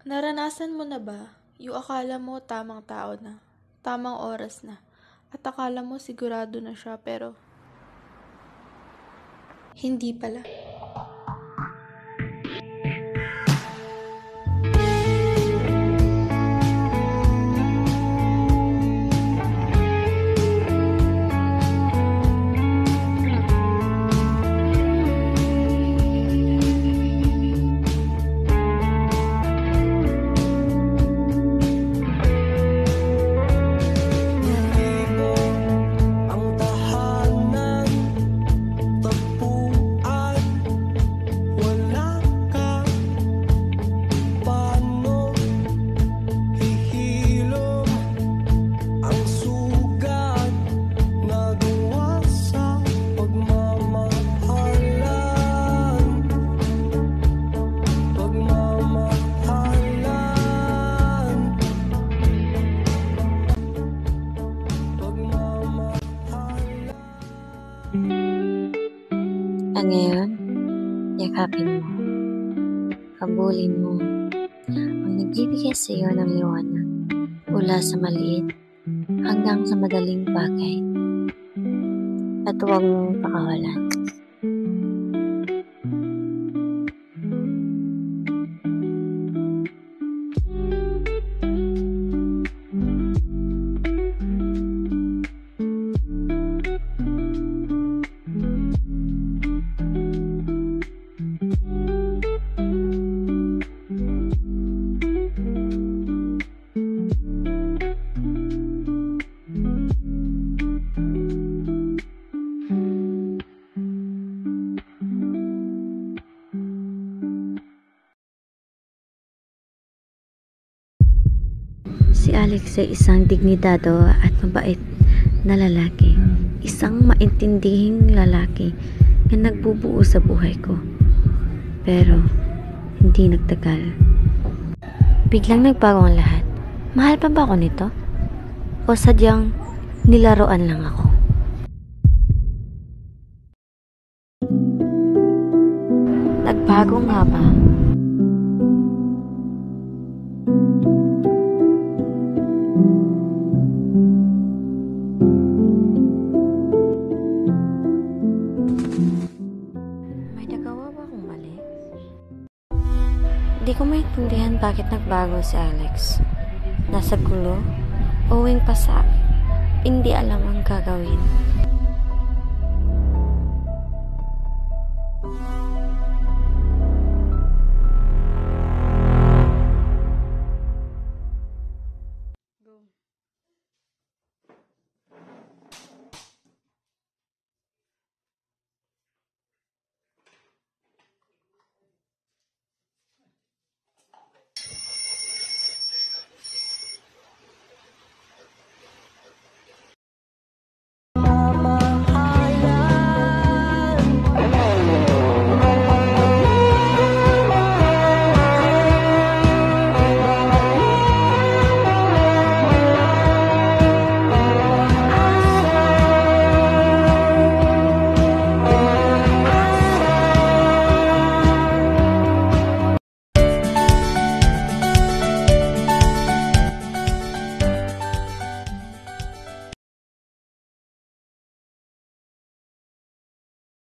Naranasan mo na ba yung akala mo tamang tao na, tamang oras na, at akala mo sigurado na siya pero hindi pala? Ngayon, yakapin mo, habulin mo, ang nagbibigay sa iyo ng liwanag mula sa maliit hanggang sa madaling bagay at huwag mong pakawalan. Si Alex ay isang dignidado at mabait na lalaki. Isang maintindihing lalaki na nagbubuo sa buhay ko. Pero, hindi nagtagal. Biglang nagbago ang lahat. Mahal pa ba ako nito? O sadyang nilaruan lang ako? Nagbago nga ba? Hindi ko maintindihan bakit nagbago si Alex. Nasa gulo, uwing pasa, hindi alam ang gagawin.